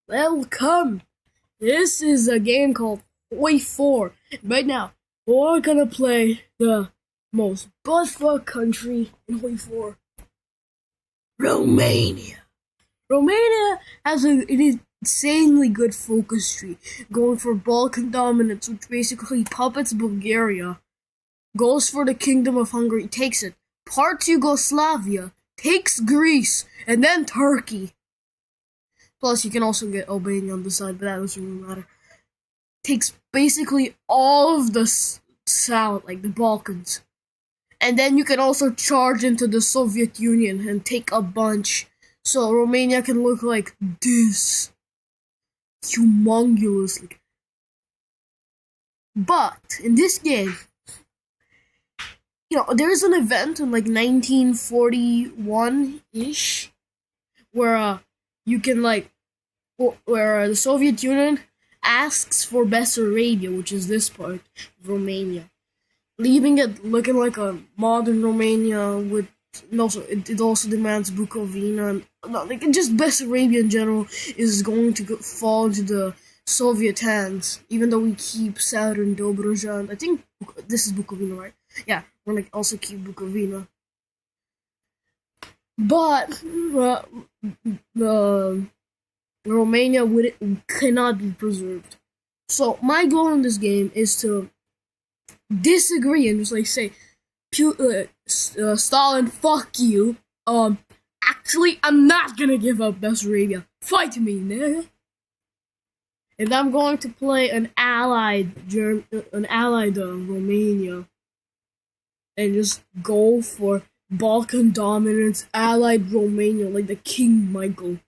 Welcome! This is a game called Hoi 4. Right now, we're gonna play the most buttfuck country in Hoi 4. Romania. Romania has an insanely good focus tree, going for Balkan dominance, which basically puppets Bulgaria, goes for the Kingdom of Hungary, takes it, parts Yugoslavia, takes Greece, and then Turkey. Plus, you can also get Albania on the side, but that doesn't really matter. Takes basically all of the south, like the Balkans. And then you can also charge into the Soviet Union and take a bunch. So Romania can look like this. Humongous. But, in this game, there's an event in like 1941-ish where you can where the Soviet Union asks for Bessarabia, which is this part of Romania, leaving it looking like a modern Romania with. And also, it also demands Bukovina, and just Bessarabia in general is going to fall into the Soviet hands. Even though we keep Southern Dobrojan, I think this is Bukovina, right? Yeah, we're gonna also keep Bukovina. But Romania cannot be preserved. So my goal in this game is to disagree and just say, Stalin, fuck you. Actually, I'm not gonna give up Bessarabia. Fight me, nigga. And I'm going to play an allied Romania, and just go for Balkan dominance, allied Romania, like the King Michael.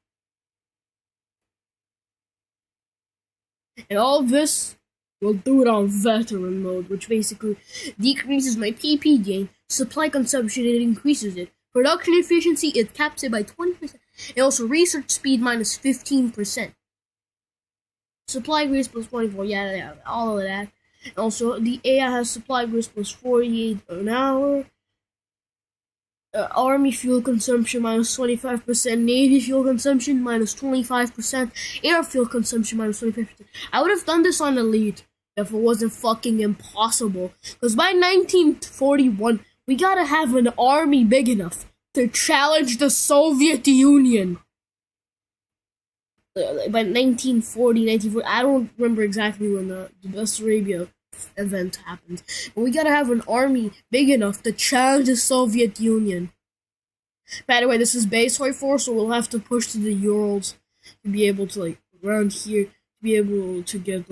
And all of this, we'll do it on veteran mode, which basically decreases my PP gain, supply consumption, it increases it. Production efficiency, it caps it by 20%. And also research speed minus 15%. Supply grace plus 24, yeah, all of that. And also, the AI has supply grace plus 48 an hour. Army fuel consumption minus 25%, Navy fuel consumption minus 25%, air fuel consumption minus 25%. I would have done this on Elite if it wasn't fucking impossible. Because by 1941, we gotta have an army big enough to challenge the Soviet Union. By 1940, I don't remember exactly when the Bessarabia event happened. But we gotta have an army big enough to challenge the Soviet Union. By the way, this is base Hoi 4, so we'll have to push to the Urals to be able to, around here, to be able to get,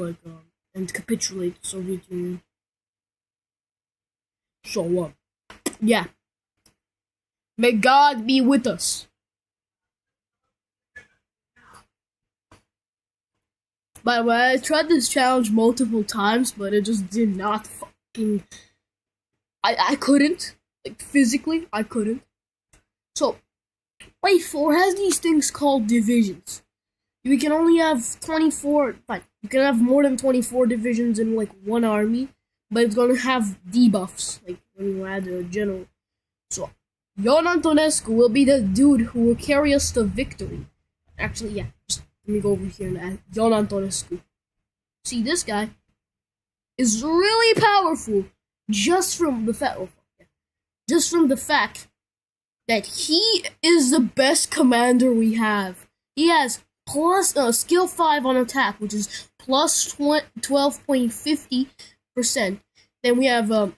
and capitulate the Soviet Union. So, yeah. May God be with us. By the way, I tried this challenge multiple times, but it just did not fucking... I couldn't. Physically, I couldn't. So, Hoi 4 has these things called divisions. You can only have 24... you can have more than 24 divisions in, one army, but it's gonna have debuffs, when you add a general. So, Ion Antonescu will be the dude who will carry us to victory. Actually, yeah, just let me go over here and add Ion Antonescu. See, this guy is really powerful just from the fact that he is the best commander we have. He has plus skill 5 on attack, which is plus 12.50%. Then we have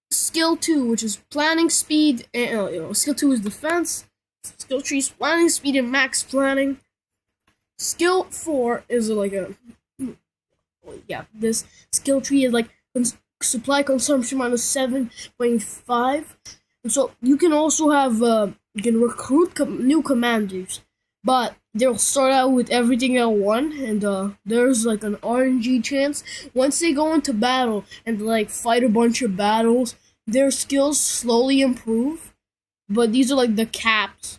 skill 2, which is planning speed, and skill 2 is defense. Skill 3 is planning speed and max planning. Skill 4 is this skill 3 is supply consumption minus 7.5. And so you can also have you can recruit new commanders, but they'll start out with everything at 1, and there's an RNG chance once they go into battle and fight a bunch of battles, their skills slowly improve. But these are the caps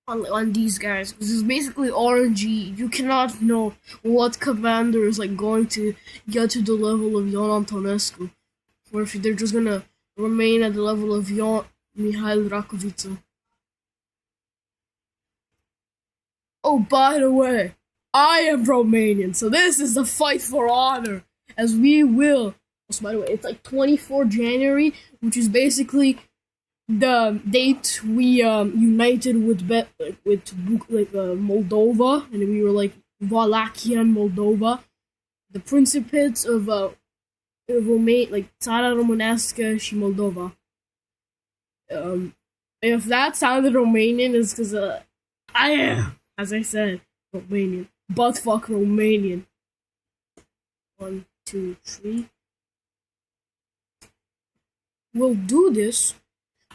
on these guys. This is basically RNG. You cannot know what commander is going to get to the level of Ion Antonescu, or if they're just gonna remain at the level of Mihail Rakovica. Oh, by the way, I am Romanian, so this is the fight for honor, as we will. Also, by the way, it's like 24 January, which is basically the date we united with Moldova, and we were like Wallachia and Moldova, the Principates of Romania, like Țara Românească și Moldova. If that sounded Romanian, it's because I am, as I said, Romanian. Butt fuck Romanian. 1, 2, 3. We'll do this,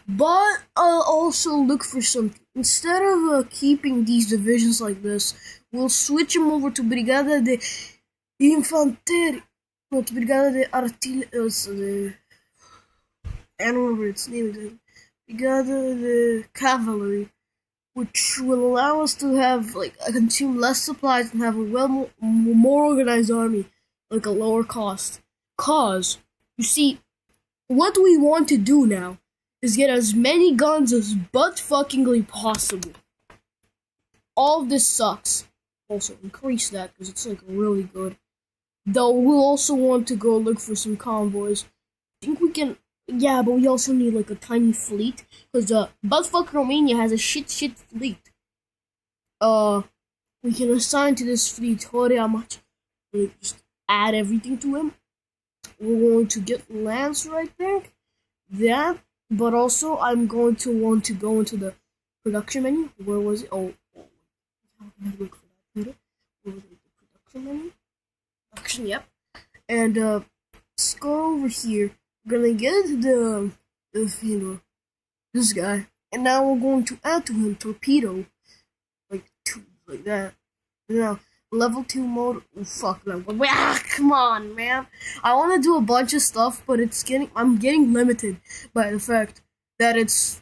but I'll also look for something. Instead of keeping these divisions like this, we'll switch them over to Brigada de Infanterie. No, to Brigada de Artillerie. I don't remember its name exactly. Brigada de Cavalry, which will allow us to have consume less supplies and have a more organized army, like a lower cost. Cause you see, what we want to do now is get as many guns as butt-fuckingly possible. All of this sucks. Also, increase that because it's really good. Though we'll also want to go look for some convoys. I think we can. Yeah, but we also need a tiny fleet because buttfuck Romania has a shit fleet. We can assign to this fleet Horea much. Just add everything to him. We're going to get Lance right there. That, but also I'm going to want to go into the production menu. Where was it? Oh, I look for that. Where was it? The production menu. Production, yep. And let's go over here. We're gonna get this guy, and now we're going to add to him torpedo, two, like that. Now level 2 mode. Oh, fuck that. Come on, man. I want to do a bunch of stuff, but I'm getting limited by the fact that it's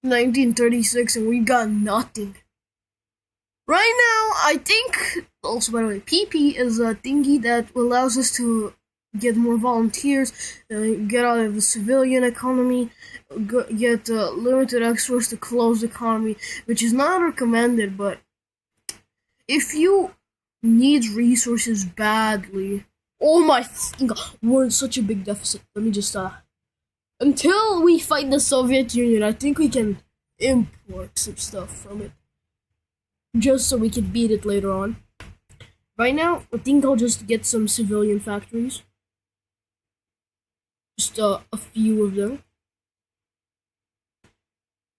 1936 and we got nothing. Right now, I think. Also, by the way, PP is a thingy that allows us to get more volunteers, get out of the civilian economy, get limited extras to close the economy, which is not recommended, but if you need resources badly, oh my god, we're in such a big deficit. Let me just, until we fight the Soviet Union, I think we can import some stuff from it, just so we can beat it later on. Right now, I think I'll just get some civilian factories. Just a few of them.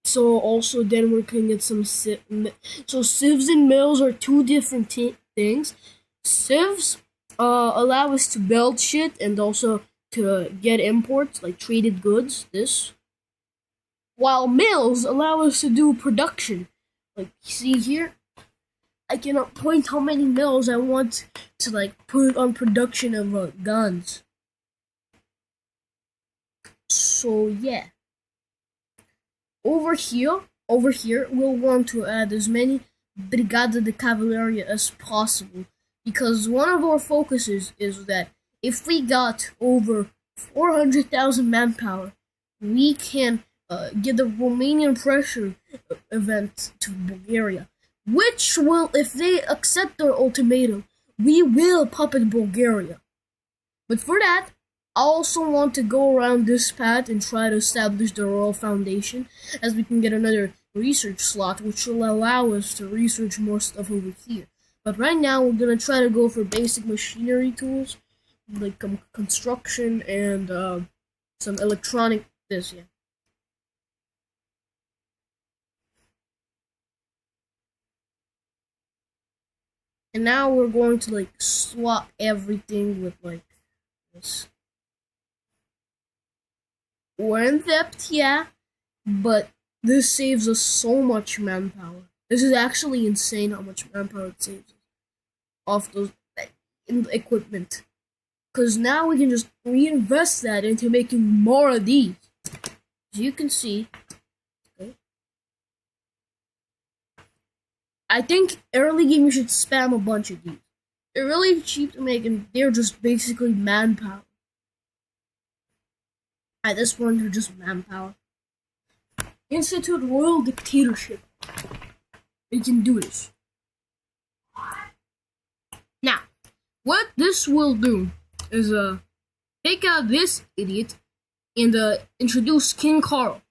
So also then we can get some so sieves and mills are two different things. Sieves allow us to build shit and also to get imports like traded goods. This, while mills allow us to do production. Like see here, I cannot point how many mills I want to put on production of guns. So yeah. Over here, we'll want to add as many Brigada de Cavalry as possible, because one of our focuses is that if we got over 400,000 manpower, we can get the Romanian pressure event to Bulgaria, which will, if they accept our ultimatum, we will puppet Bulgaria. But for that, I also want to go around this path and try to establish the Royal Foundation, as we can get another research slot, which will allow us to research more stuff over here. But right now, we're gonna try to go for basic machinery tools, like construction and some electronic. This, yeah. And now we're going to swap everything with this. We're in debt, yeah, but this saves us so much manpower. This is actually insane how much manpower it saves us off those equipment. Because now we can just reinvest that into making more of these. As you can see, okay. I think early game you should spam a bunch of these. They're really cheap to make and they're just basically manpower. At this point, they're just manpower. Institute Royal Dictatorship. We can do this. What this will do is take out this idiot and introduce King Carl.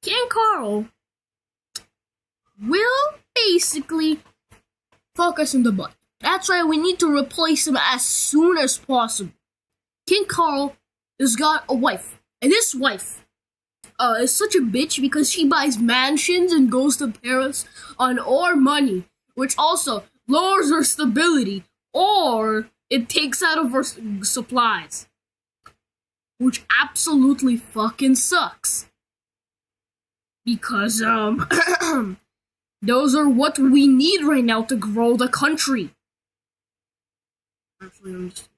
King Carl will basically fuck us in the butt. That's why we need to replace him as soon as possible. King Carl has got a wife, and this wife is such a bitch because she buys mansions and goes to Paris on our money, which also lowers our stability, or it takes out of our supplies, which absolutely fucking sucks. Because those are what we need right now to grow the country. Actually, I'm just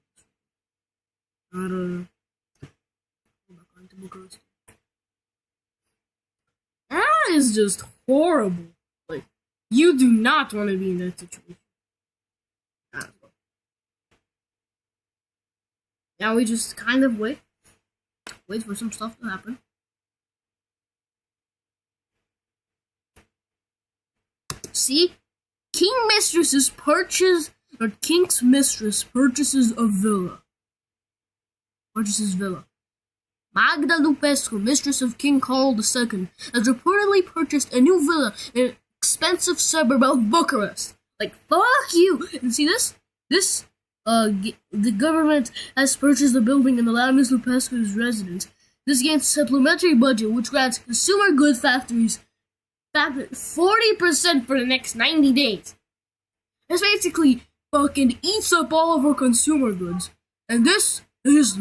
not that is just horrible. Like, you do not want to be in that situation. Now we just kind of wait for some stuff to happen. See, King's mistress purchases a villa. Magda Lupescu, mistress of King Carl II, has reportedly purchased a new villa in an expensive suburb of Bucharest. Like, fuck you! And see this? The government has purchased the building and allowed Ms. Lupescu's residence. This gains a supplementary budget, which grants consumer goods factories 40% for the next 90 days. This basically fucking eats up all of our consumer goods. And this is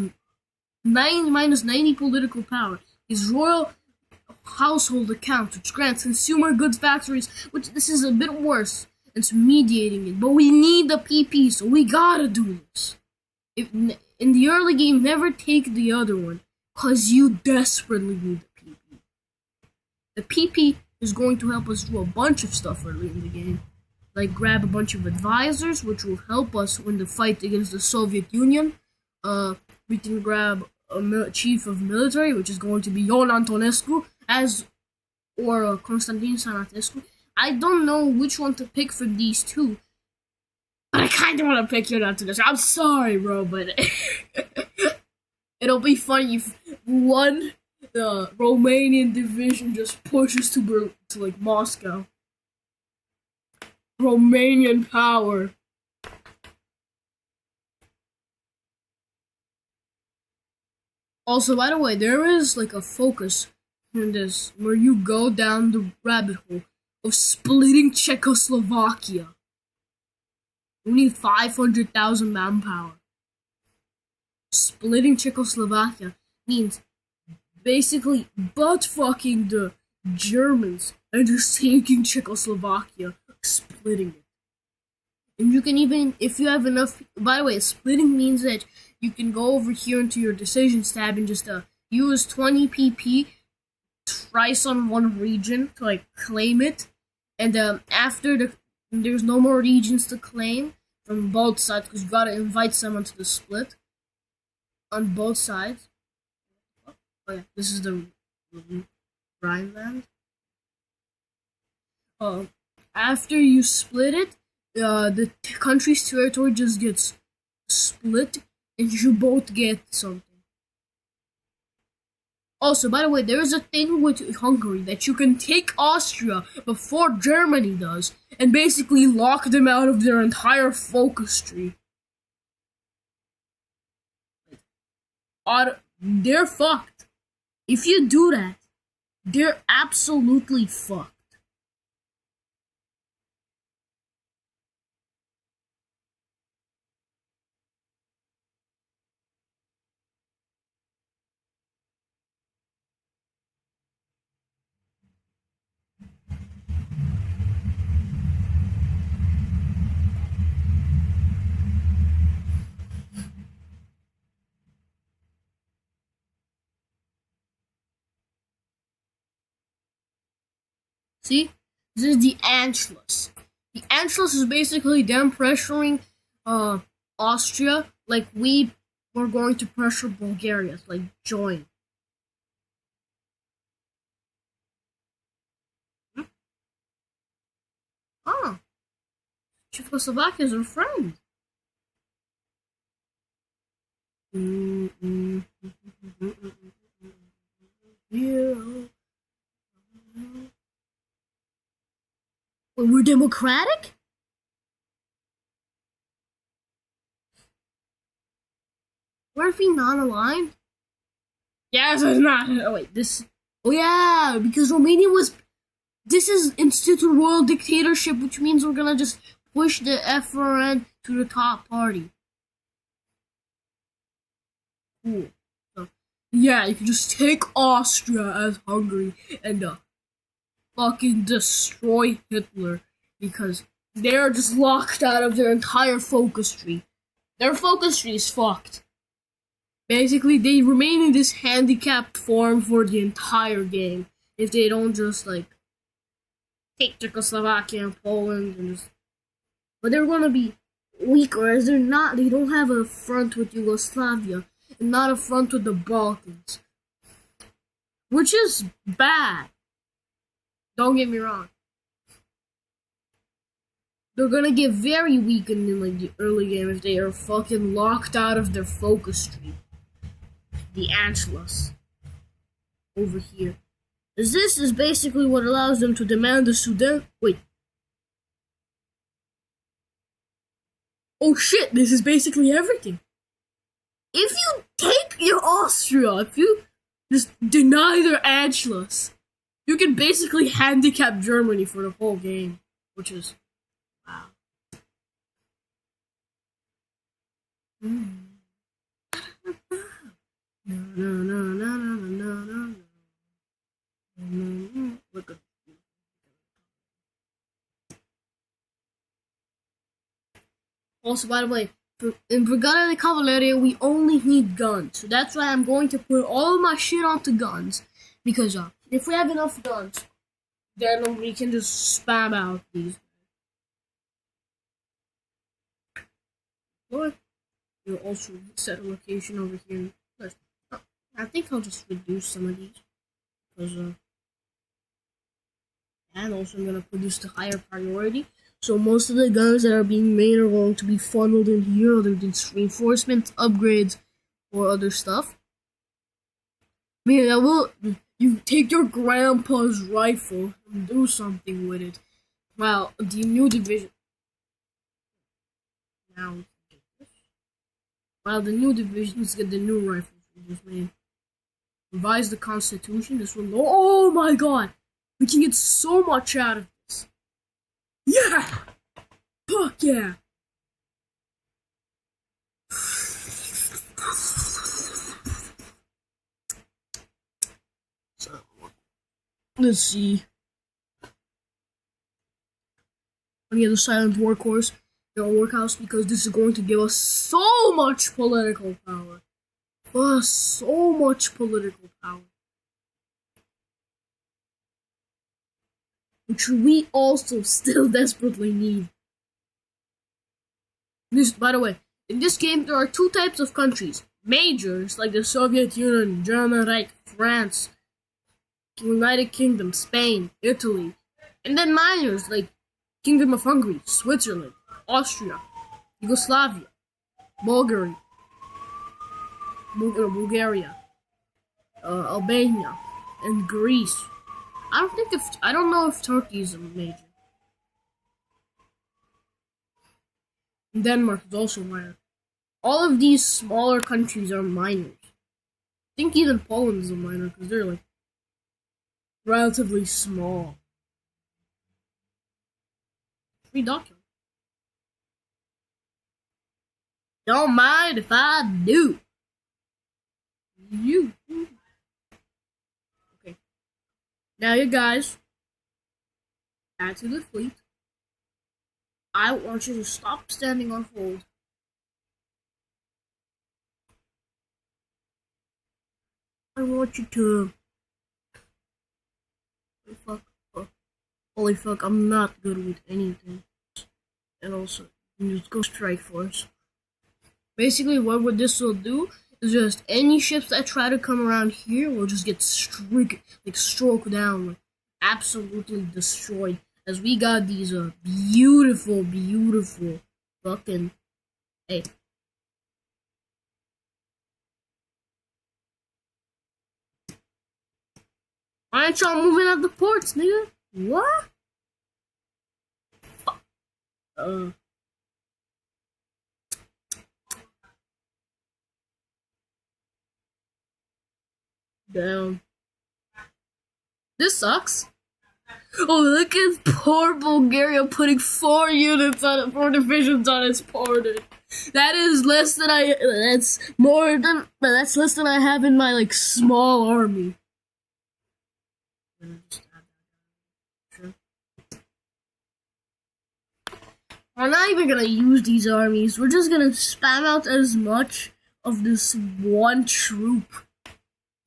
9 minus 90 political power. Is royal household accounts, which grants consumer goods factories, which this is a bit worse. It's mediating it, but we need the PP, so we gotta do this. If in the early game, never take the other one, cause you desperately need the PP. The PP is going to help us do a bunch of stuff early in the game, like grab a bunch of advisors, which will help us win the fight against the Soviet Union. We can grab a chief of military, which is going to be Ion Antonescu, or Constantin Sanatescu. I don't know which one to pick from these two, but I kind of want to pick Ion Antonescu. I'm sorry, bro, but it'll be funny if one Romanian division just pushes to like Moscow. Romanian power. Also, by the way, there is like a focus in this where you go down the rabbit hole of splitting Czechoslovakia. We need 500,000 manpower. Splitting Czechoslovakia means basically butt fucking the Germans and just taking Czechoslovakia, splitting it. And you can even, if you have enough, by the way, splitting means that you can go over here into your decisions tab and just use 20 PP twice on one region to like claim it. And after there's no more regions to claim from both sides because you gotta invite someone to the split on both sides. Oh yeah, this is the Rhineland. After you split it, the country's territory just gets split, and you both get something. Also, by the way, there is a thing with Hungary that you can take Austria before Germany does, and basically lock them out of their entire focus tree. They're fucked. If you do that, they're absolutely fucked. See? This is the Anschluss. The Anschluss is basically them pressuring Austria like we were going to pressure Bulgaria, like join. Oh. Czechoslovakia is our friend. Yeah. Wait, we're democratic? Weren't we non-aligned? Yes, it's not. Oh wait, this. Oh yeah, because Romania was. This is institute royal dictatorship, which means we're gonna just push the FRN to the top party. Cool. So, yeah, you can just take Austria as Hungary and fucking destroy Hitler because they're just locked out of their entire focus tree. Their focus tree is fucked. Basically, they remain in this handicapped form for the entire game if they don't just like take Czechoslovakia and Poland and just. But they're gonna be weaker as they're not. They don't have a front with Yugoslavia and not a front with the Balkans, which is bad. Don't get me wrong. They're gonna get very weak in like the early game if they are fucking locked out of their focus tree. The Anschluss over here. This is basically what allows them to demand the Sudan. Wait. Oh shit, this is basically everything. If you take your Austria, if you just deny their Anschluss, you can basically handicap Germany for the whole game, which is wow. No. Look at. Also, by the way, in Brigada de Cavalleria, we only need guns. So that's why I'm going to put all of my shit onto guns. Because if we have enough guns, then we can just spam out these. What? You'll also set a location over here. I think I'll just reduce some of these. Because, and also I'm going to put this to higher priority. So most of the guns that are being made are going to be funneled in here, other than reinforcements, upgrades, or other stuff. I mean, I will. You take your grandpa's rifle and do something with it. Well, the new division. Now, the new divisions get the new rifles we just made. Revise the Constitution. This one. Oh my god! We can get so much out of this. Yeah! Fuck yeah! So, let's see. On the other silent workhorse, the workhouse, because this is going to give us so much political power. So much political power. Which we also still desperately need. This, by the way, in this game there are two types of countries. Majors, like the Soviet Union, German Reich, France, United Kingdom, Spain, Italy. And then minors, like Kingdom of Hungary, Switzerland, Austria, Yugoslavia, Bulgaria, Albania, and Greece. I don't know if Turkey is a major. Denmark is also minor. All of these smaller countries are minors. I think even Poland is a minor because they're like relatively small. Free document. Don't mind if I do. You. Okay. Now you guys, add to the fleet. I want you to stop standing on hold. I want you to. Holy fuck, I'm not good with anything. And also, you just go strike force. Basically, what this will do is just any ships that try to come around here will just get stroked down, like absolutely destroyed. As we got these beautiful, beautiful fucking hey. Why ain't y'all moving out the ports, nigga? What? Uh Damn. This sucks. Oh, look at poor Bulgaria putting 4 divisions on its border. That is less than that's less than I have in my, like, small army. We're not even gonna use these armies. We're just gonna spam out as much of this one troop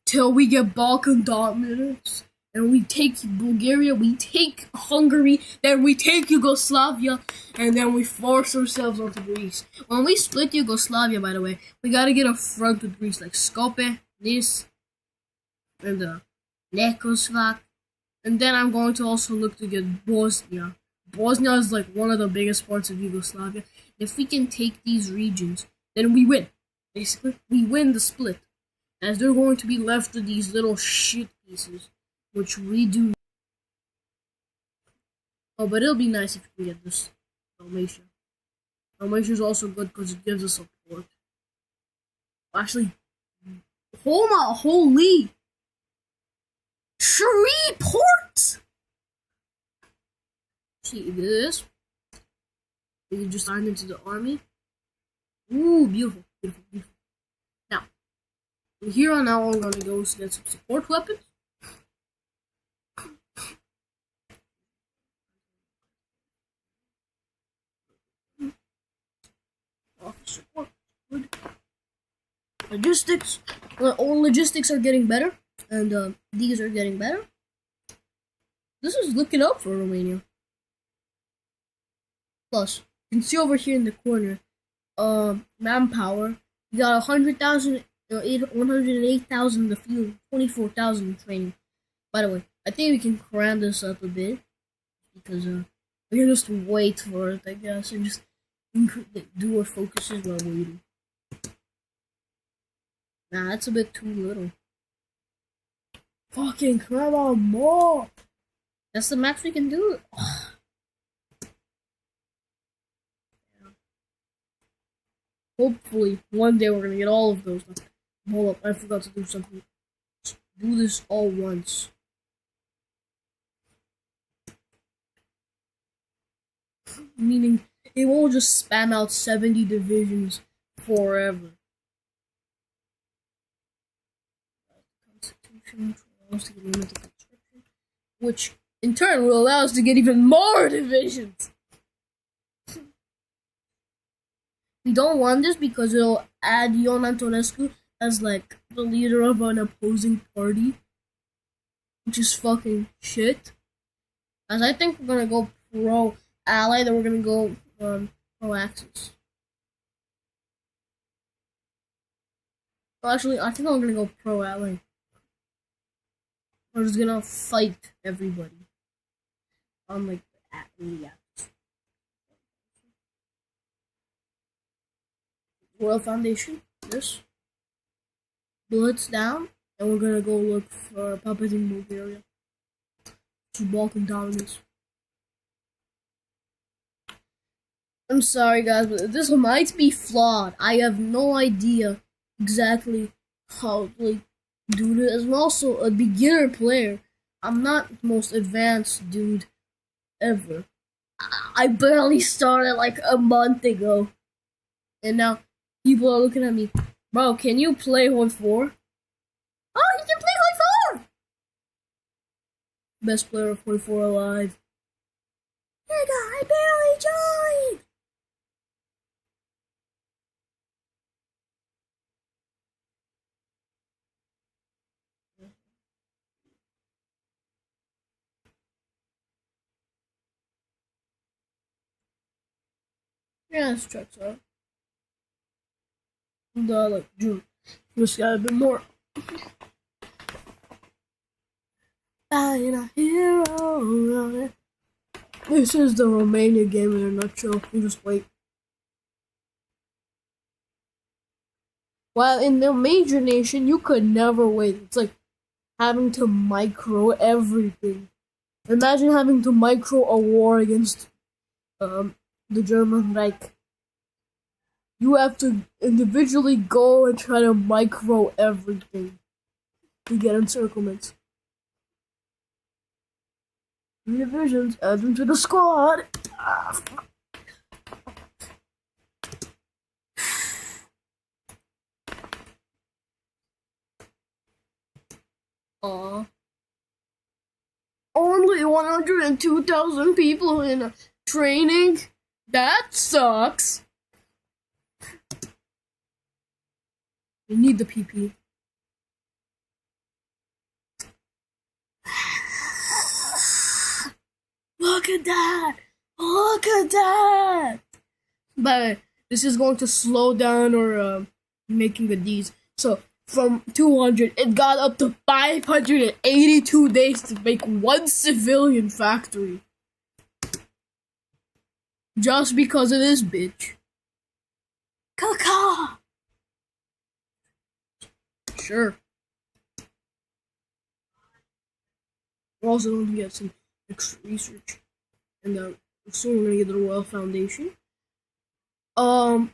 till we get Balkan dominance. And we take Bulgaria, we take Hungary, then we take Yugoslavia, and then we force ourselves onto Greece. When we split Yugoslavia, by the way, we gotta get a front with Greece, like Skopje, this, and Nekosvak. And then I'm going to also look to get Bosnia. Bosnia is like one of the biggest parts of Yugoslavia. If we can take these regions, then we win. Basically, we win the split. As they're going to be left with these little shit pieces, which we do. Oh, but it'll be nice if we can get this Dalmatia. Dalmatia is also good because it gives us support. Actually, holy! 3 ports! See this? We can just sign into the army. Ooh, beautiful, beautiful, beautiful. Now, from here on out, I'm gonna go get some support weapons. Support. Good. Logistics. All logistics are getting better, and these are getting better. This is looking up for Romania. Plus, you can see over here in the corner, manpower. You got 100,000, 108,000 in the field, 24,000 in training. By the way, I think we can cram this up a bit because we can just wait for it, I guess, and just do our focuses while waiting. Nah, that's a bit too little. Fucking cram on more. That's the max we can do. Hopefully, one day we're gonna get all of those. Hold up, I forgot to do something. Let's do this all once. Meaning, it won't just spam out 70 divisions forever. Constitution allows to get limited construction, which in turn will allow us to get even more divisions. We don't want this because it'll add Ion Antonescu as like the leader of an opposing party, which is fucking shit. As I think we're gonna go pro-ally, then we're gonna go pro-axis. Well, actually, I think I'm gonna go pro-ally. We're just gonna fight everybody on like the axis. Royal Foundation, this. Blitz down, and we're gonna go look for puppets in Bulgaria. To Balkan dominance. I'm sorry guys, but this might be flawed. I have no idea exactly how to do this. I'm also a beginner player. I'm not the most advanced dude ever. I barely started like a month ago. And now people are looking at me. Bro, can you play Horde 4? Oh, you can play Horde 4! Best player of Horde 4 alive. Nigga, I barely joined! Yeah, this checks out. Like, dude, just got a bit more. I ain't a hero. This is the Romania game in a nutshell. You just wait. While in the major nation, you could never wait. It's like having to micro everything. Imagine having to micro a war against the German Reich. You have to individually go and try to micro everything to get encirclements. 3 divisions, add them to the squad. Only 102,000 people in training? That sucks. We need the PP. Look at that! Look at that! But this is going to slow down or making the D's. So from 200, it got up to 582 days to make one civilian factory. Just because of this bitch. Caca! Sure. We're also going to get some extra research. And soon we're going to get the Royal Foundation. I'm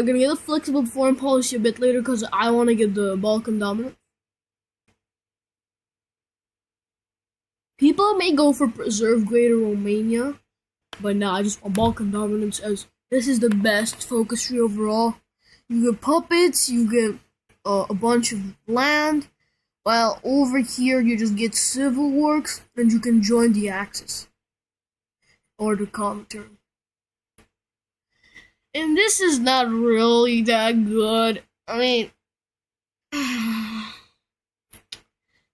gonna get a flexible foreign policy a bit later because I want to get the Balkan dominance. People may go for preserve Greater Romania, but nah, I just want Balkan dominance as this is the best focus tree overall. You get puppets, you get a bunch of land, while over here you just get civil works and you can join the Axis or the Comintern. And this is not really that good. I mean,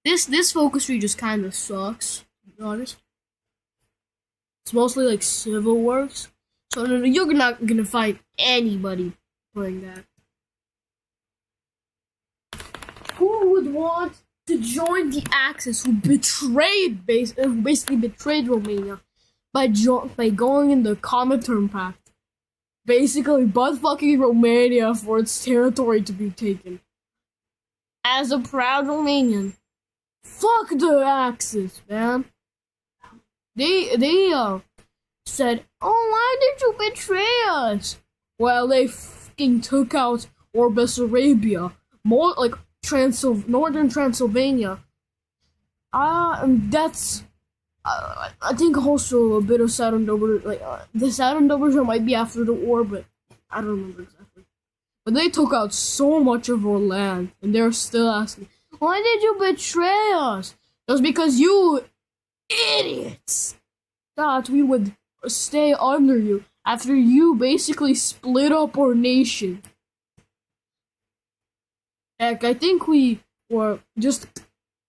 this focus tree just kind of sucks, to be honest. It's mostly like civil works, so you're not gonna find anybody playing that. Who would want to join the Axis? Who basically betrayed Romania by going in the Comintern Pact? Basically, butt-fucking Romania for its territory to be taken. As a proud Romanian, fuck the Axis, man. They said, "Oh, why did you betray us?" Well, they fucking took out Bessarabia, more like northern Transylvania. And that's. I think also a bit of Saturn-Dober, the Saturn-Dobers might be after the war, but I don't remember exactly. But they took out so much of our land, and they're still asking, "Why did you betray us?" Just because you idiots thought we would stay under you after you basically split up our nation. Heck, I think we were just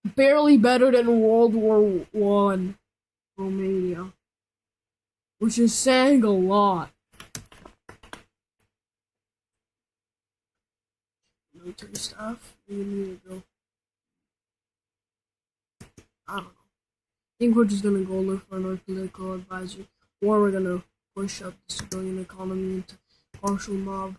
barely better than World War One. Romania, which is saying a lot. Military stuff. We need to go. I don't know. I think we're just gonna go look for another political advisor, or we're gonna push up the civilian economy into partial mob.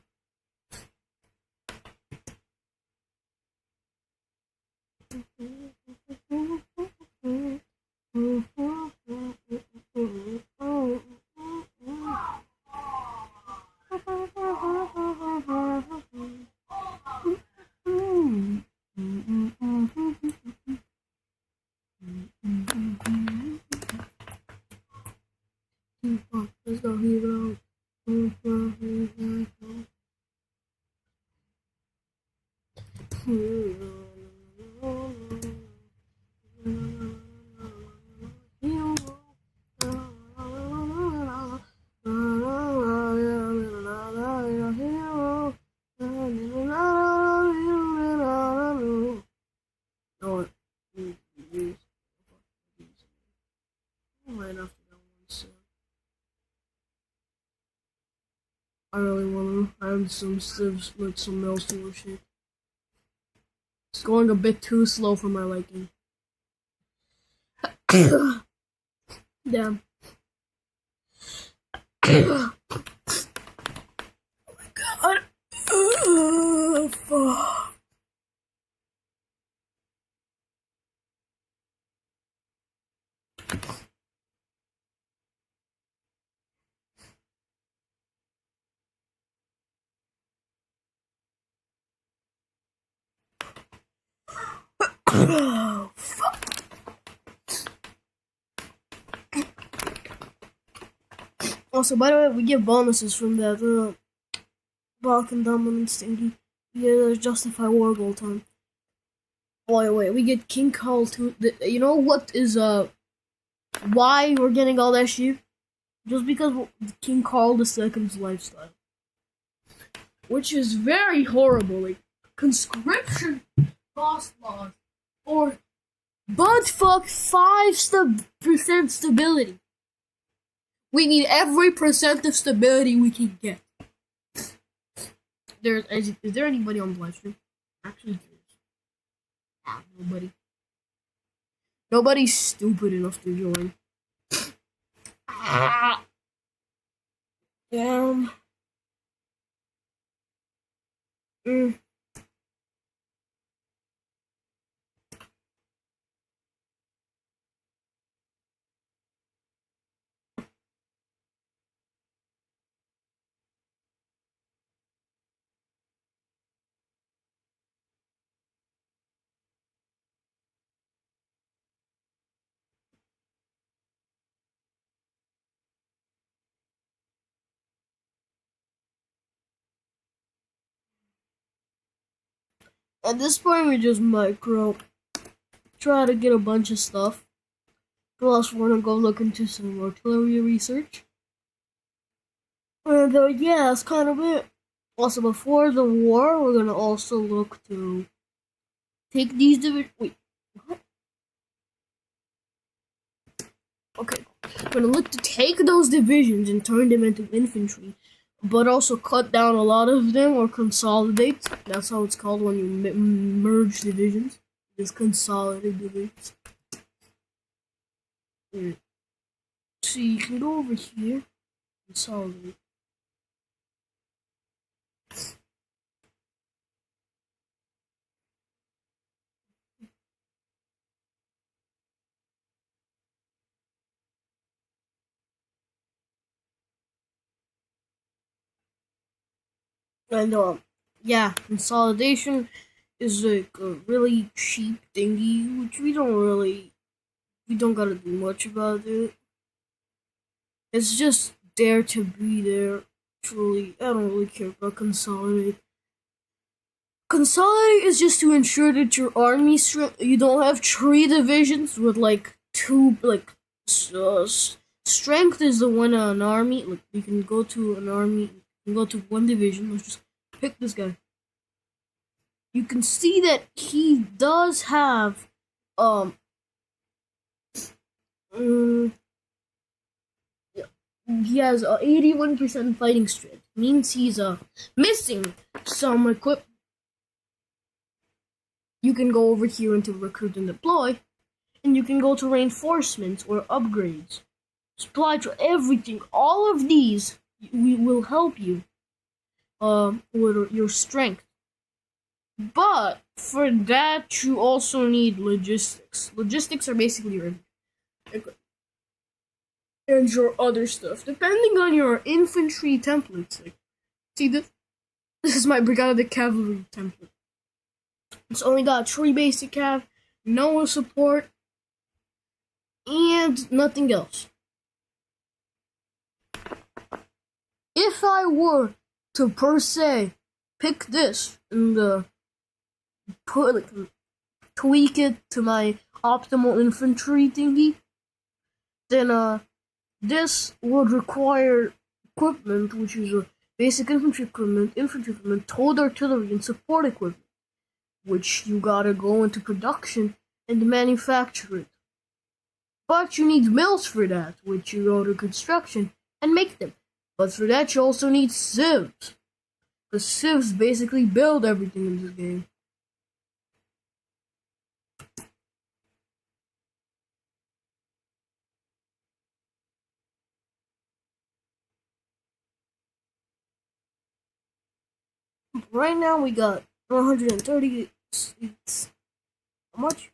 Let's go, hero. I really want to add some sieves with some mills to worship. It's going a bit too slow for my liking. Damn. Oh my god. Fuck. Oh, fuck. Also, by the way, we get bonuses from that Balkan dominance thingy. Yeah, justify war goal time. Boy, wait, we get King Carl too. You know what is why we're getting all that shit? Just because King Carl II's lifestyle, which is very horrible. Like conscription cost laws or butt fuck 5% stability. We need every percent of stability we can get. Is there anybody on the live stream? Actually, there's nobody. Nobody's stupid enough to join. Damn. At this point, we just micro try to get a bunch of stuff. Plus, we're gonna go look into some artillery research. And yeah, that's kind of it. Also, before the war, we're gonna also look to take these divisions. Wait, what? Okay, we're gonna look to take those divisions and turn them into infantry, but also cut down a lot of them or consolidate. That's how it's called when you merge divisions. It's consolidate divisions. So you can go over here, consolidate. And yeah, consolidation is like a really cheap thingy, which we don't gotta do much about it. It's just there to be there. Truly, I don't really care about consolidate. Consolidate is just to ensure that your army you don't have 3 divisions with like 2 like strength is the one an army. Like you can go to an army, you can go to 1 division. Let's just pick this guy. You can see that he does have he has 81% fighting strength. Means he's missing some equipment. You can go over here into recruit and deploy, and you can go to reinforcements or upgrades. Supply to everything. All of these will help you with your strength. But for that, you also need logistics. Logistics are basically your and your other stuff, depending on your infantry templates. Like, see this? This is my Brigada de Cavalry template. It's only got 3 basic cav, no support, and nothing else. If I were to per se pick this and tweak it to my optimal infantry thingy, then this would require equipment, which is a basic infantry equipment, towed artillery, and support equipment, which you gotta go into production and manufacture it. But you need mills for that, which you go to construction and make them. But for that, you also need civs. Because civs basically build everything in this game. Right now we got 130 seats. How much?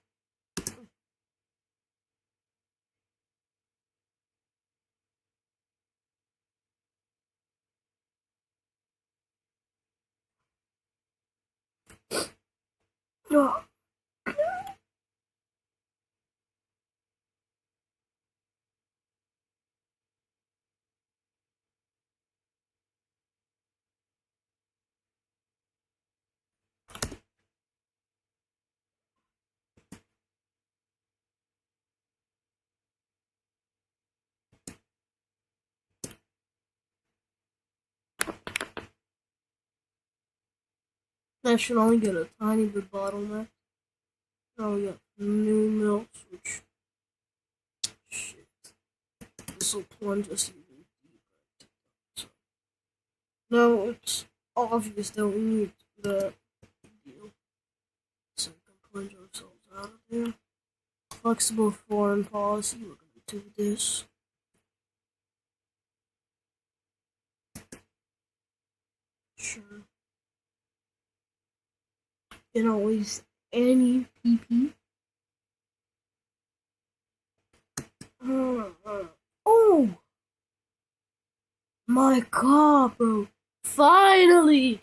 Oh, that should only get a tiny bit bottleneck. Now we got new milks, which shit. This will plunge us even deeper. So now it's obvious that we need the deal. So we can plunge ourselves out of there. Flexible foreign policy, we're gonna do this. Sure. You know, waste any PP. Oh my god, bro. Finally!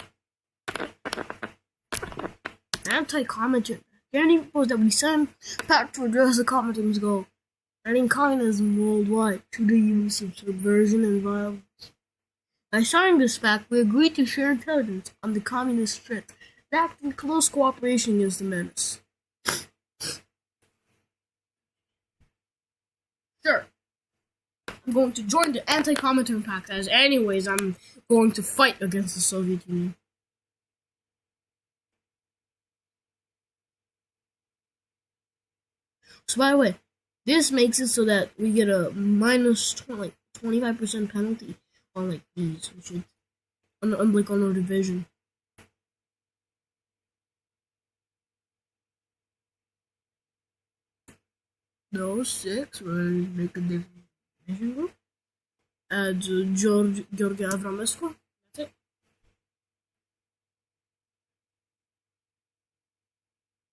Anti-communism. Guarantee proposed that we send back to address the communism's goal, ending communism worldwide through the use of subversion and violence. By signing this pact, we agreed to share intelligence on the communist threat and act in close cooperation against the menace. Sure. I'm going to join the anti-communism pact, as anyways I'm going to fight against the Soviet Union. So by the way, this makes it so that we get a minus 25% penalty on like these, which is on our division. Those 6 will make a division group. Add George Avramescu. That's it.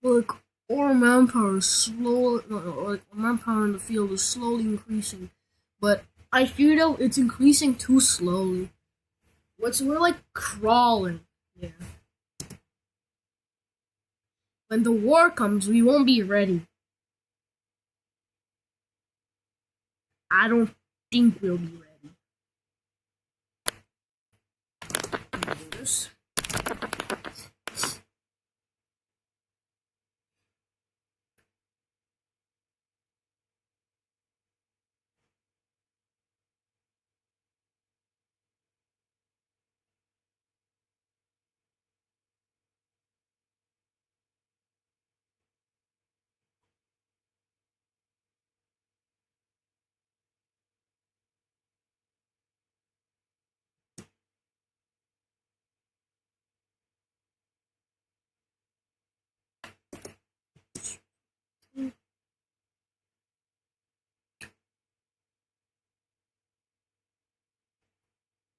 Look, our manpower is manpower in the field is slowly increasing, but I feel that it's increasing too slowly. We're like crawling. Yeah. When the war comes, we won't be ready. I don't think we'll be ready. Do this.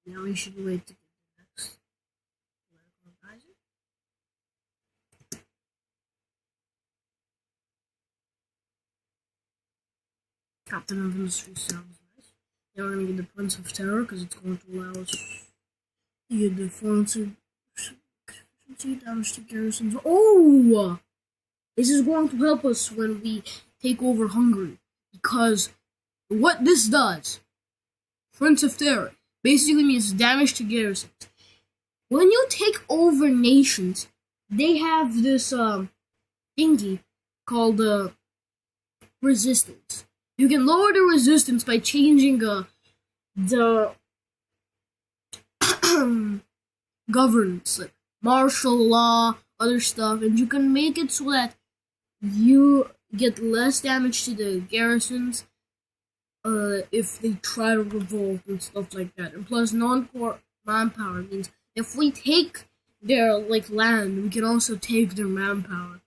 Now we should wait to get the next political advisor. Captain of Industry sounds nice. Now we're gonna get the Prince of Terror because it's going to allow us to get the foreign damage to garrisons. Oh! This is going to help us when we take over Hungary because what this does, Prince of Terror, basically means damage to garrisons. When you take over nations, they have this thingy called resistance. You can lower the resistance by changing the governance, like martial law, other stuff, and you can make it so that you get less damage to the garrisons if they try to revolt and stuff like that. And plus, non-core manpower means if we take their like land, we can also take their manpower.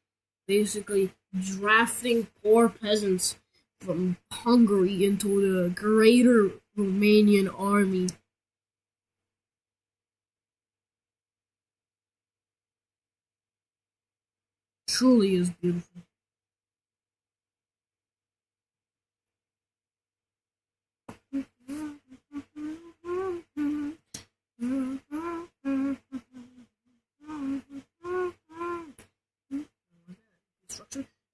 Basically, drafting poor peasants from Hungary into the greater Romanian army. truly is beautiful.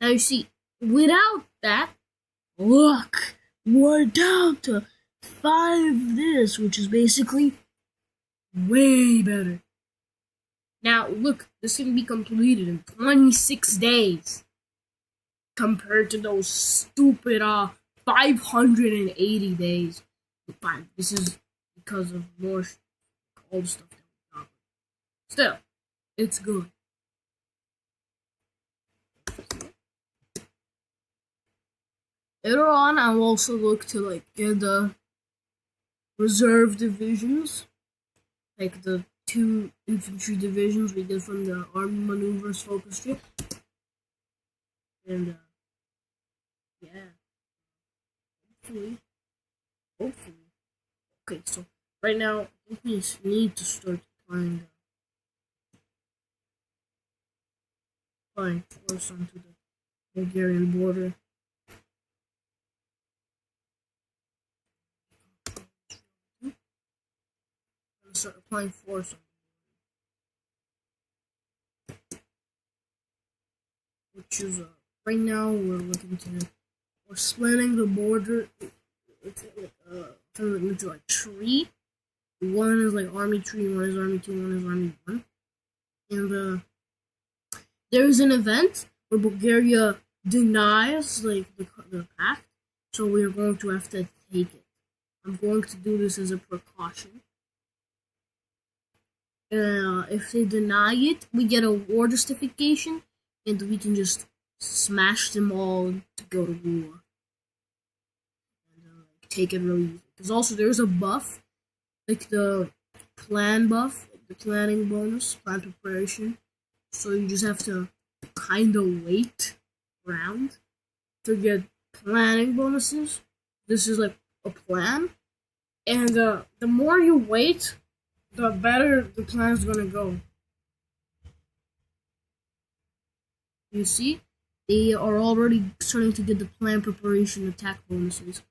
Now you see, without that, look, we're down to 5 this, which is basically way better. Now look, this can be completed in 26 days compared to those stupid 580 days. Fine, this is because of more old stuff that we got. Still, it's good. Later on, I'll also look to get the reserve divisions, like the 2 infantry divisions we did from the army maneuvers focus trip, and yeah, hopefully. Okay, so right now I think we need to start flying force onto the Bulgarian border. Start applying force on which is right now we're splitting the border into like tree. One is like army tree, one is army 2, one is army 1. And there's an event where Bulgaria denies the pact, so we're going to have to take it. I'm going to do this as a precaution. If they deny it, we get a war justification, and we can just smash them all to go to war and take it really easy. Because also there's a buff, like the plan buff, like the planning bonus, plan preparation. So you just have to kind of wait around to get planning bonuses. This is like a plan, and the more you wait, the better the plan is gonna go. You see, they are already starting to get the plan preparation attack bonuses.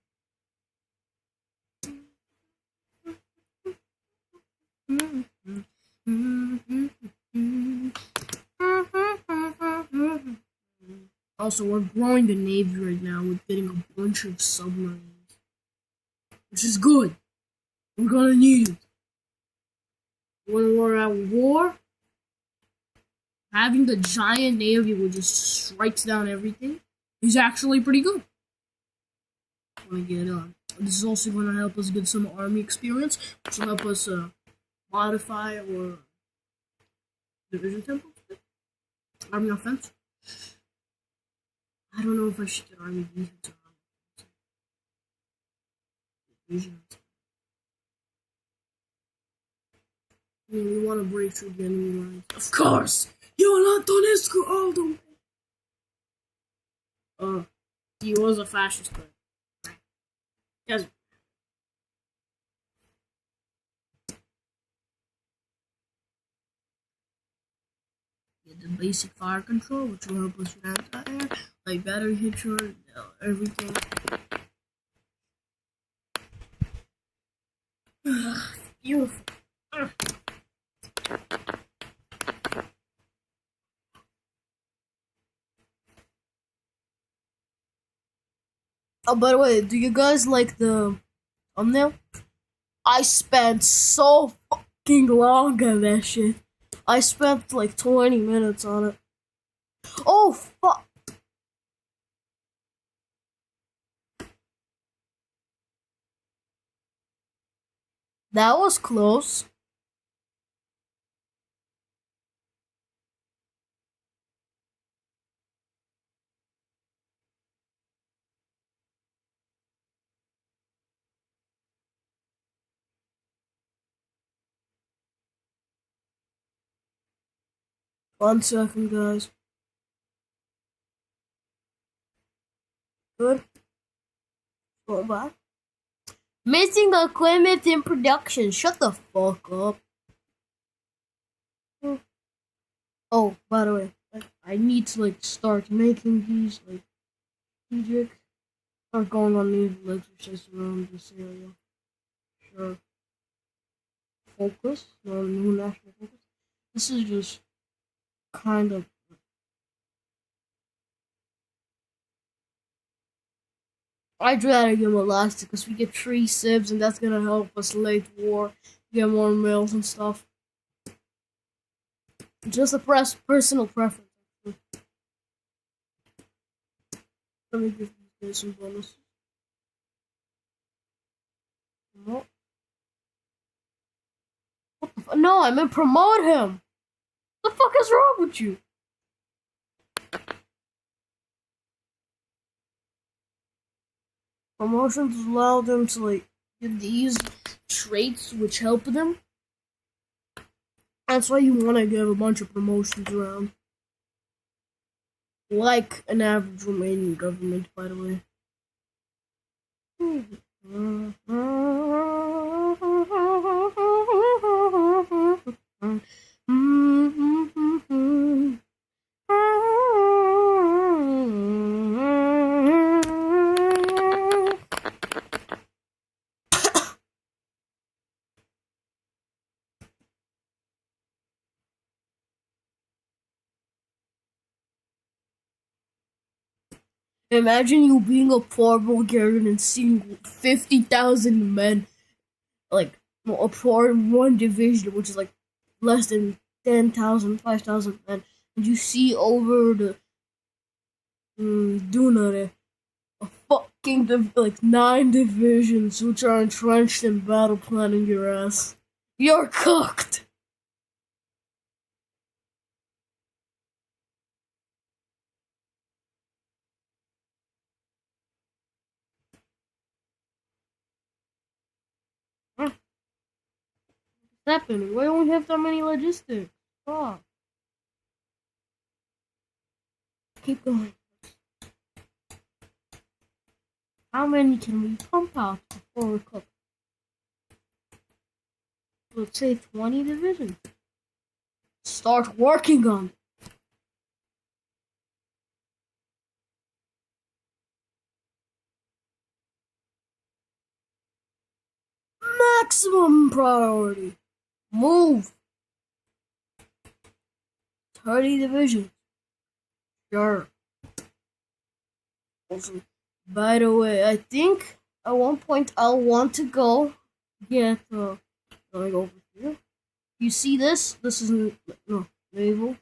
Also, we're growing the navy right now with getting a bunch of submarines, which is good. We're gonna need it. When we're at war, having the giant navy which just strikes down everything is actually pretty good. This is also going to help us get some army experience, which will help us modify our division tempo, army offense. I don't know if I should get army defense or army division. We want to break through the enemy lines. Of course! You're Antonescu all the way! He was a fascist, but... Yes. Get the basic fire control, which will help us with anti-air, like battery hit charge, everything. Beautiful. Oh, by the way, do you guys like the thumbnail? I spent so fucking long on that shit. I spent like 20 minutes on it. Oh, fuck. That was close. One second, guys. Good. Go back. Missing equipment in production. Shut the fuck up. Oh, by the way. I need to like start making these like strategic. Start going on naval exercises around this area. Sure. Focus. No new national focus. This is just kind of. I'd rather give him elastic because we get 3 sibs and that's gonna help us late war, get more males and stuff. Just a personal preference. Let me give these guys some bonuses. No, no, I meant promote him. What the fuck is wrong with you? Promotions allow them to like get these traits which help them. That's why you want to give a bunch of promotions around. Like an average Romanian government, by the way. Imagine you being a poor Bulgarian and seeing 50,000 men, like, a poor one division, which is like less than 10,000, 5,000 men, and you see over the Dunare a fucking like 9 divisions which are entrenched in battle planning your ass. You're cooked! What's happening? Why don't we have that many logistics? Oh, keep going. How many can we pump out before we're cooked? Let's say 20 divisions. Start working on it. Maximum priority. Move. 30 divisions. Sure. Also, by the way, I think at one point I'll want to go get going over here. You see this? This is no naval.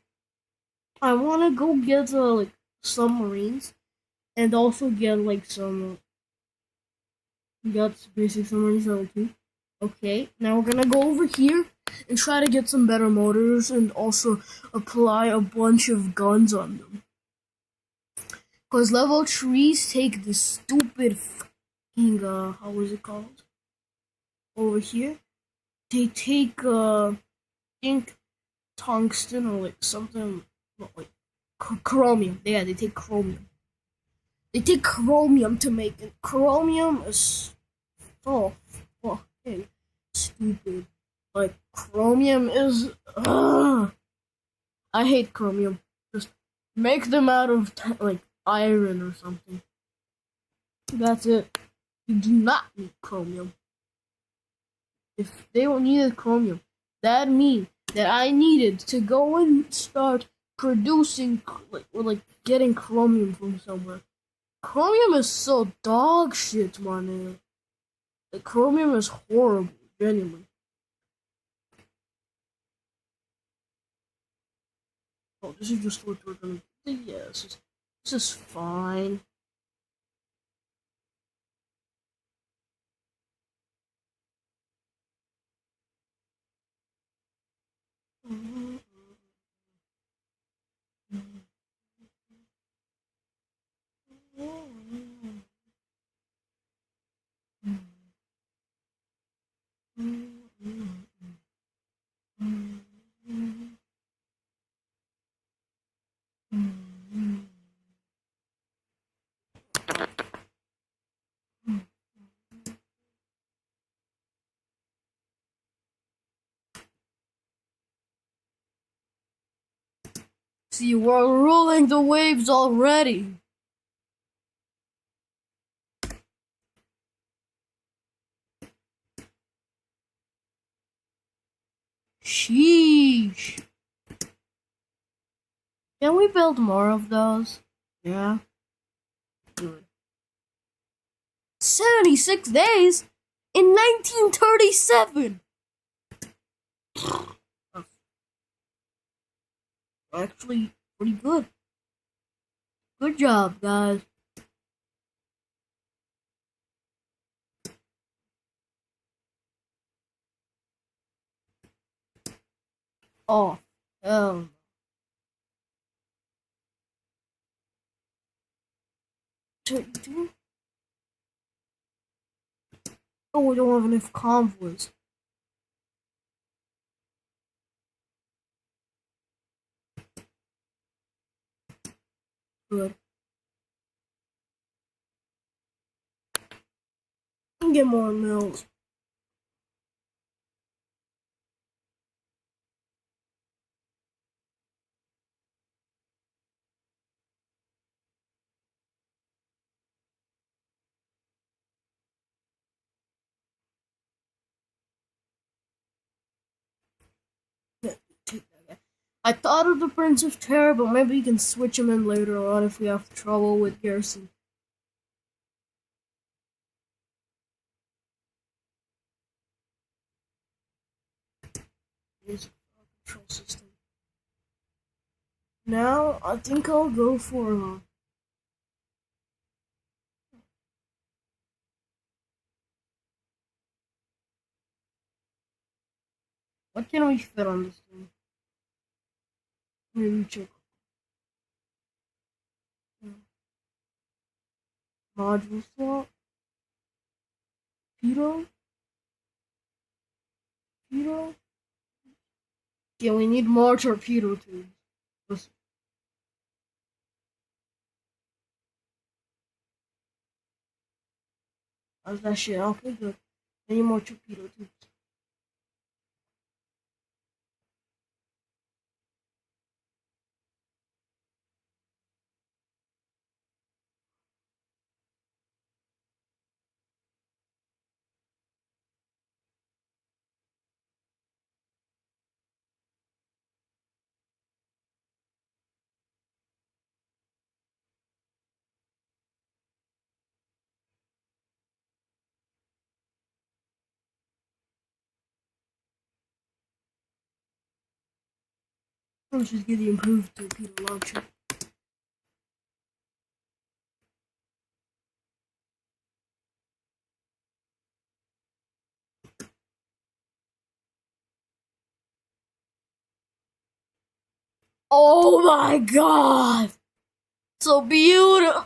I want to go get like submarines and also get like some got basic submarines level 2. Okay, now we're gonna go over here and try to get some better motors and also apply a bunch of guns on them. Cause level 3s take this stupid fucking how was it called? Over here. They take I think tungsten or like something like chromium. Yeah, they take chromium. They take chromium to make it. Chromium is so fucking stupid. Like chromium is. I hate chromium. Just make them out of like iron or something. That's it. You do not need chromium. If they don't need chromium, that means that I needed to go and start producing like getting chromium from somewhere. Chromium is so dog shit, man. The chromium is horrible, genuinely. Oh, this is just what we're gonna do. Yeah, this is fine. See, we're ruling the waves already. Sheesh. Can we build more of those? Yeah. Good. 76 days? In 1937! That's actually pretty good. Good job, guys. Oh, hell. 32? Oh, we don't have enough convoys. Good. Get more mills. I thought of the Prince of Terror, but maybe you can switch him in later on if we have trouble with Garrison. Here's our control system. Now, I think I'll go for what can we fit on this thing? Maybe check. Module slot. Torpedo. Torpedo. Yeah, we need more torpedo tubes. Listen. How's that shit? Okay, good. I need more torpedo tubes. Let's just get the improved torpedo launcher. Oh my god! So beautiful!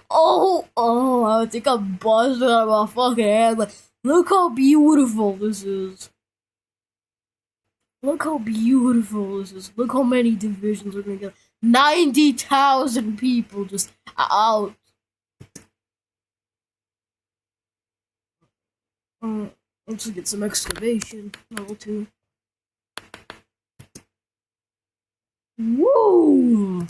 Oh, I think I'm buzzing out of my fucking head. Like, look how beautiful this is. Look how beautiful this is. Look how many divisions we're gonna get. 90,000 people just out. Let's get some excavation. Level 2. Woo!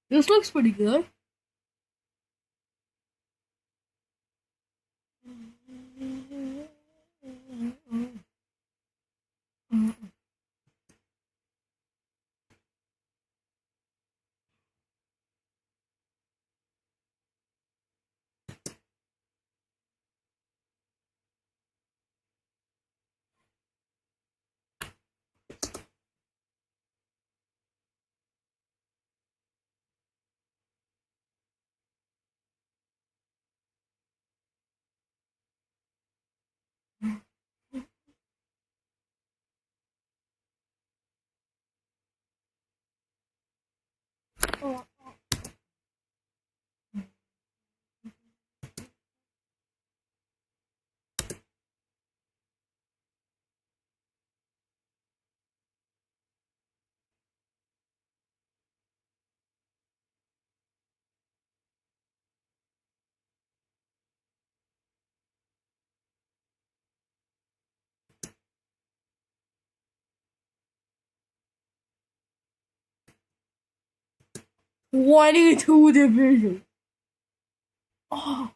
This looks pretty good. 22 divisions. Oh.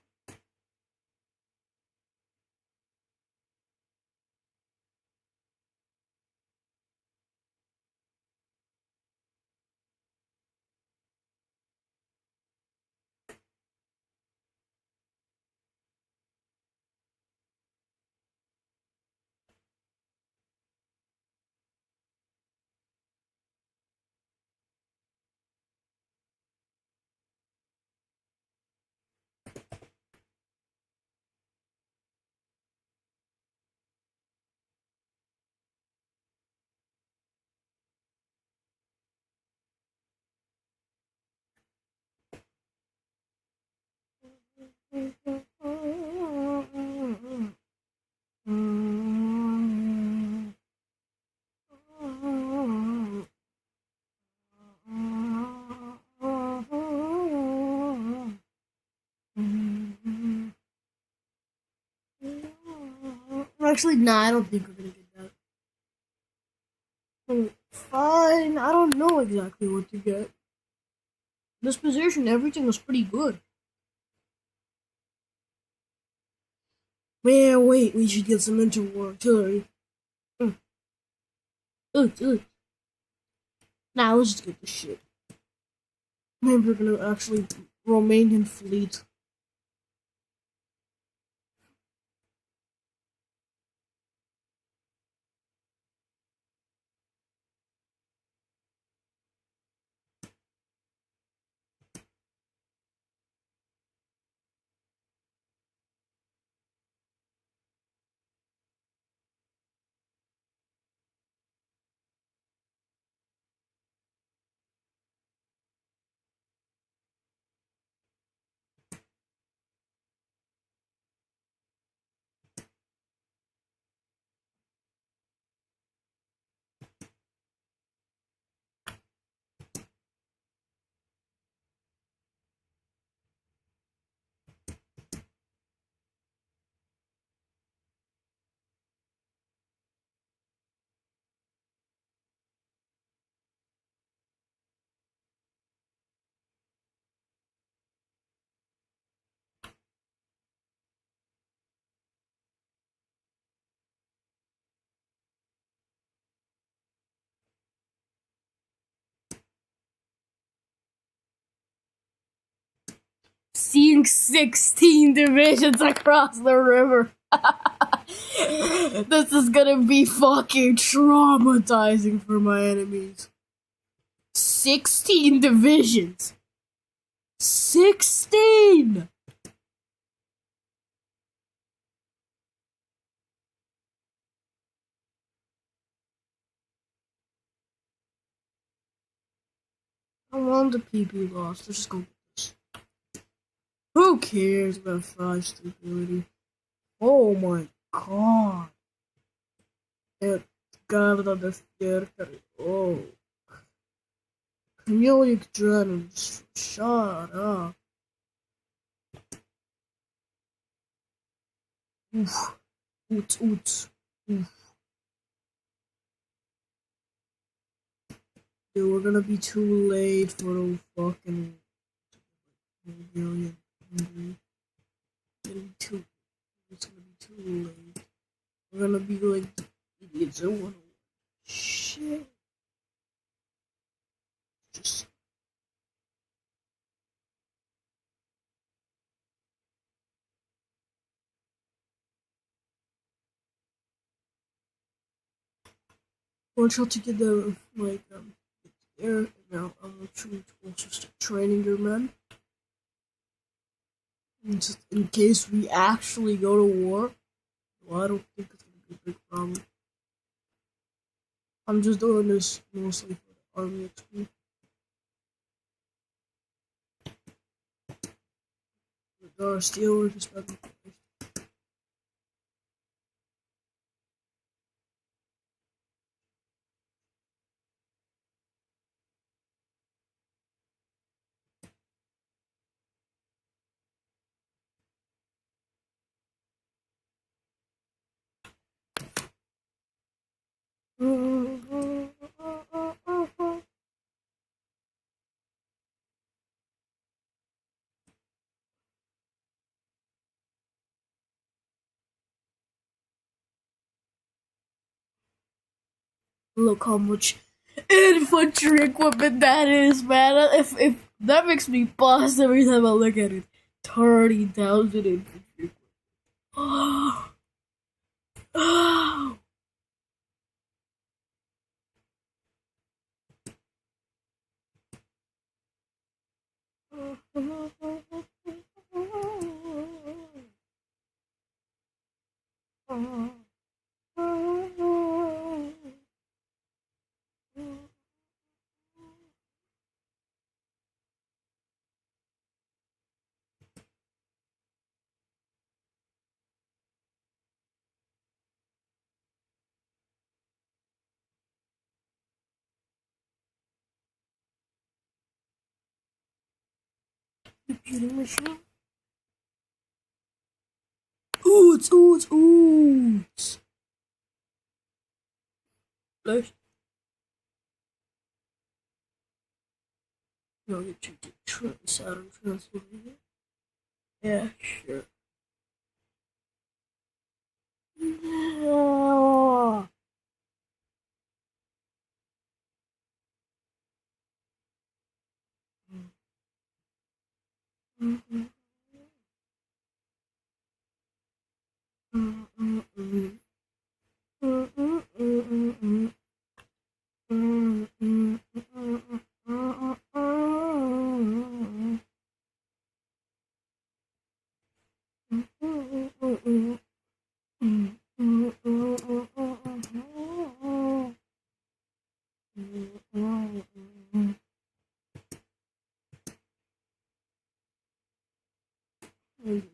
Actually, nah, I don't think we're gonna get that. Fine, I don't know exactly what to get. This position, everything was pretty good. Man, wait, we should get some interwar artillery. Mm. Ugh. Nah, let's just get this shit. Maybe we're gonna actually Romanian fleet. Seeing 16 divisions across the river. This is gonna be fucking traumatizing for my enemies. 16 divisions. 16! I want the PP lost. Let's just go with this. Who cares about 5 stability? Oh my god. It guarda despierta. Oh. Chameleon Dragon, shut up. Oof. Oots. Oof. Dude, we're gonna be too late for the fucking million. It's gonna be too late. We're gonna be like idiots. I wanna shit. Just watch out to get the there. Now I'm literally also start training your men. And just in case we actually go to war. Well, I don't think it's gonna be a big problem. I'm just doing this mostly for the army XP. The steel work is better. Look how much infantry equipment that is, man. If that makes me pause every time I look at it. 30,000 infantry. Oh, oh. Computing machine. Oots, oots, oots. Flash. No, you check the Saturn Transylvania. Yeah, sure. No.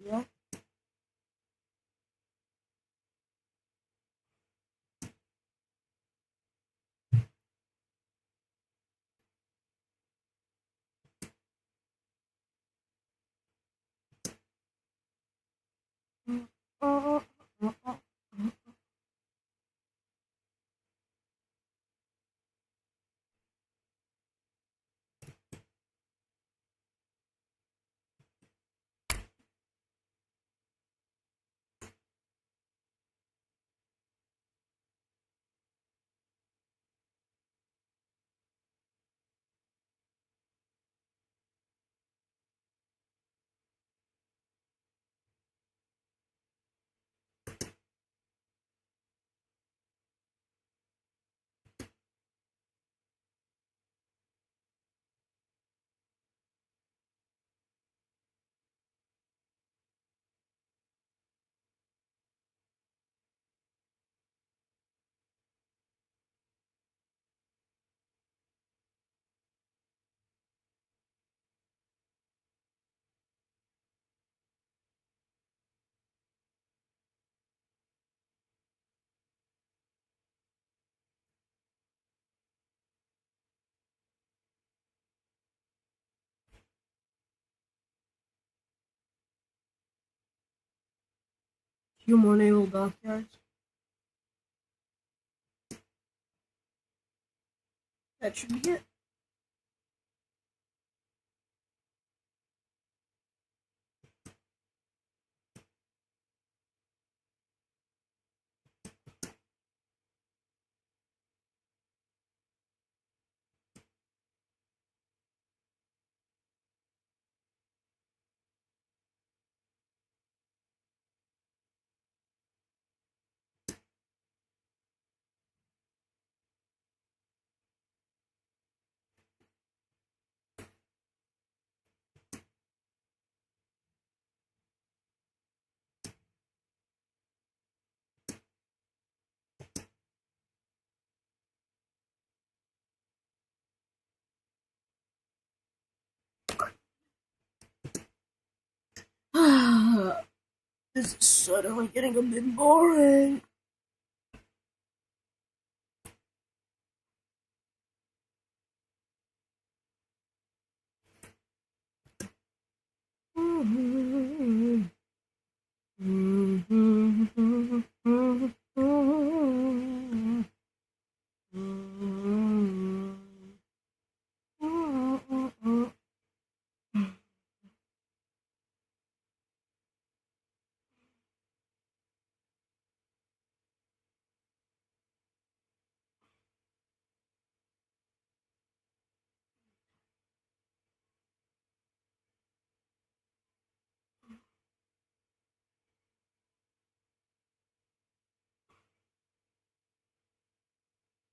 Yeah. Few more naval dockyards. That should be it. This is suddenly getting a bit boring.